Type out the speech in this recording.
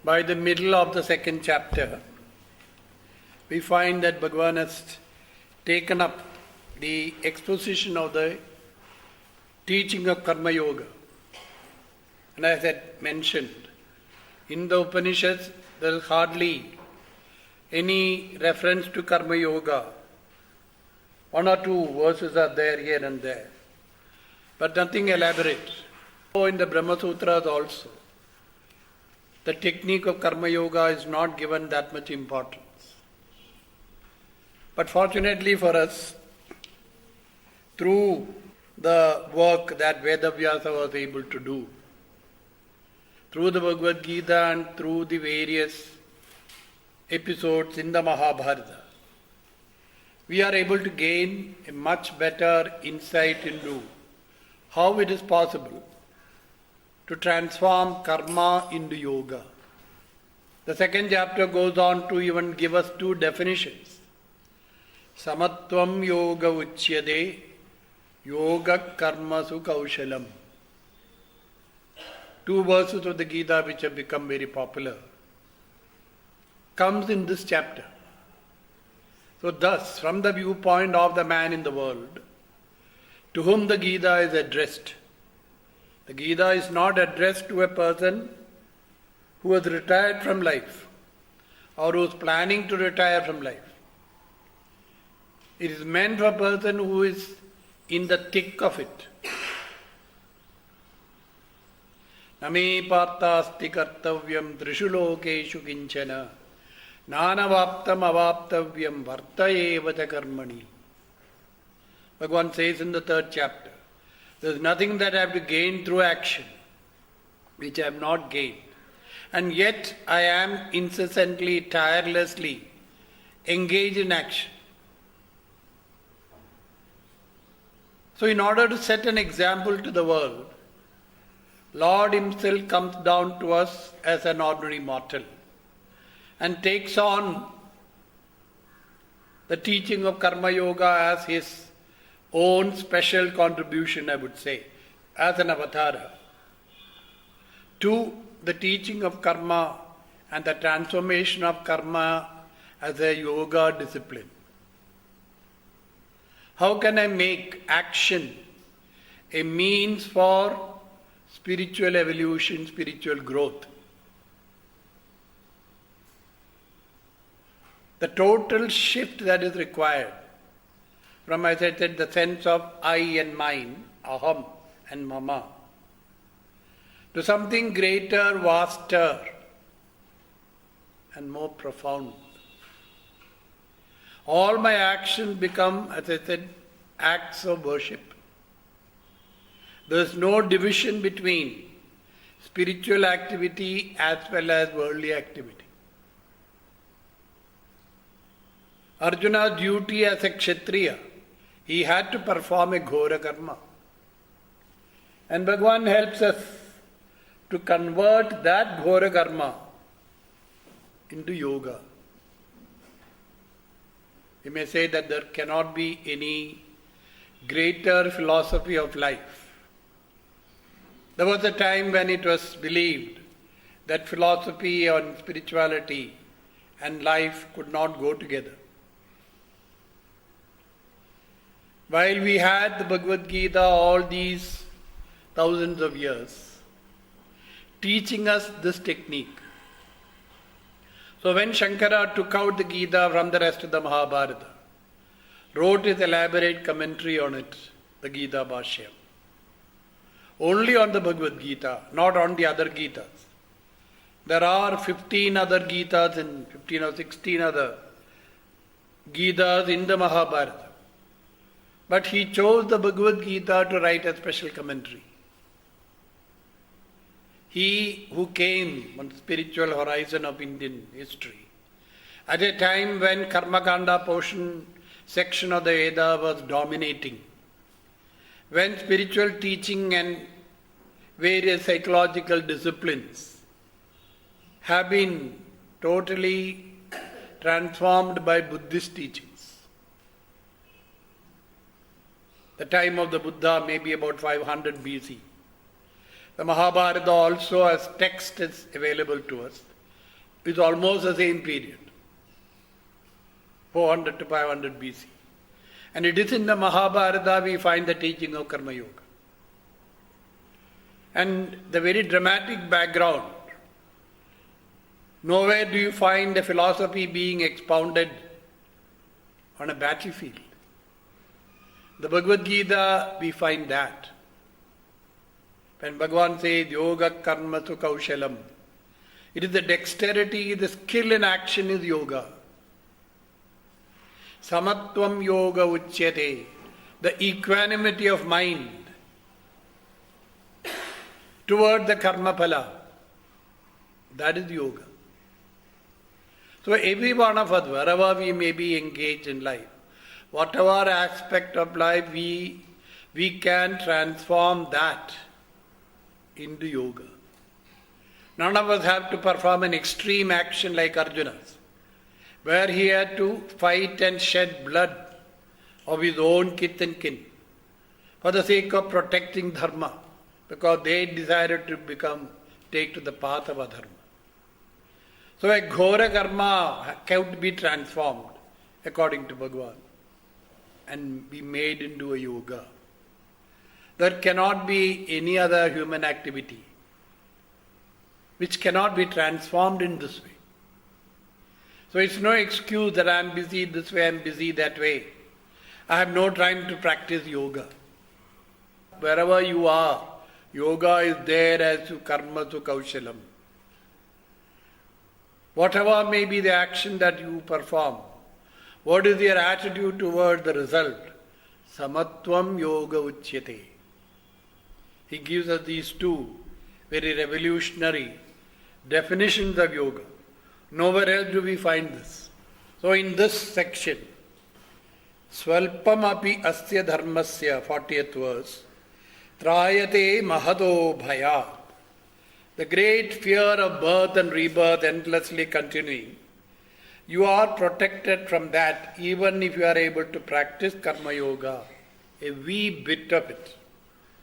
By the middle of the second chapter, we find that Bhagavan has taken up the exposition of the teaching of Karma Yoga. And as I mentioned, in the Upanishads there is hardly any reference to Karma Yoga. One or two verses are there here and there, but nothing elaborate. So in the Brahma Sutras also, the technique of Karma Yoga is not given that much importance. But fortunately for us, through the work that Vedavyasa was able to do, through the Bhagavad Gita and through the various episodes in the Mahabharata, we are able to gain a much better insight into how it is possible to transform karma into yoga. The second chapter goes on to even give us two definitions. Samatvam yoga uchyade, yoga karmasu kaushalam. Two verses of the Gita which have become very popular comes in this chapter. So thus, from the viewpoint of the man in the world, to whom the Gita is addressed, the Gita is not addressed to a person who has retired from life or who is planning to retire from life. It is meant for a person who is in the thick of it. Name partasti kartavyam trishu lokeshu kinchana nanavaptam avaptavyam vartayevata karmani. Bhagavan says in the third chapter, there is nothing that I have to gain through action, which I have not gained. And yet I am incessantly, tirelessly engaged in action. So in order to set an example to the world, Lord Himself comes down to us as an ordinary mortal and takes on the teaching of Karma Yoga as His own special contribution, I would say, as an avatara, to the teaching of karma and the transformation of karma as a yoga discipline. How can I make action a means for spiritual evolution, spiritual growth? The total shift that is required from, as I said, the sense of I and mine, aham and mama, to something greater, vaster, and more profound. All my actions become, as I said, acts of worship. There is no division between spiritual activity as well as worldly activity. Arjuna's duty as a Kshatriya, he had to perform a Ghora karma. And Bhagavan helps us to convert that Ghora karma into yoga. We may say that there cannot be any greater philosophy of life. There was a time when it was believed that philosophy and spirituality and life could not go together. While we had the Bhagavad Gita all these thousands of years, teaching us this technique. So when Shankara took out the Gita from the rest of the Mahabharata, wrote his elaborate commentary on it, the Gita Bhashya, only on the Bhagavad Gita, not on the other Gitas. There are 15 other Gitas and 15 or 16 other Gitas in the Mahabharata. But he chose the Bhagavad Gita to write a special commentary. He who came on the spiritual horizon of Indian history, at a time when Karmakanda portion section of the Veda was dominating, when spiritual teaching and various psychological disciplines have been totally transformed by Buddhist teachings. The time of the Buddha may be about 500 BC. The Mahabharata also as text is available to us. is almost the same period, 400 to 500 BC. And it is in the Mahabharata we find the teaching of Karma Yoga. And the very dramatic background, nowhere do you find the philosophy being expounded on a battlefield. The Bhagavad Gita, we find that. When Bhagavan says, Yoga Karma Su Kaushalam, it is the dexterity, the skill in action is yoga. Samatvam Yoga Uchyate, the equanimity of mind toward the karma phala. That is yoga. So every one of us, wherever we may be engaged in life, whatever aspect of life, we can transform that into yoga. None of us have to perform an extreme action like Arjuna's, where he had to fight and shed blood of his own kith and kin for the sake of protecting dharma, because they decided to take to the path of adharma. So a ghora karma can be transformed according to Bhagavan and be made into a yoga. There cannot be any other human activity which cannot be transformed in this way. So it's no excuse that I am busy this way, I am busy that way. I have no time to practice yoga. Wherever you are, yoga is there as karma su kaushalam. Whatever may be the action that you perform, what is your attitude toward the result? Samatvam yoga uchyate. He gives us these two very revolutionary definitions of yoga. Nowhere else do we find this. So in this section, Swalpam api asya dharmasya, 40th verse, Trayate mahato bhaya. The great fear of birth and rebirth endlessly continuing. You are protected from that even if you are able to practice karma yoga, a wee bit of it.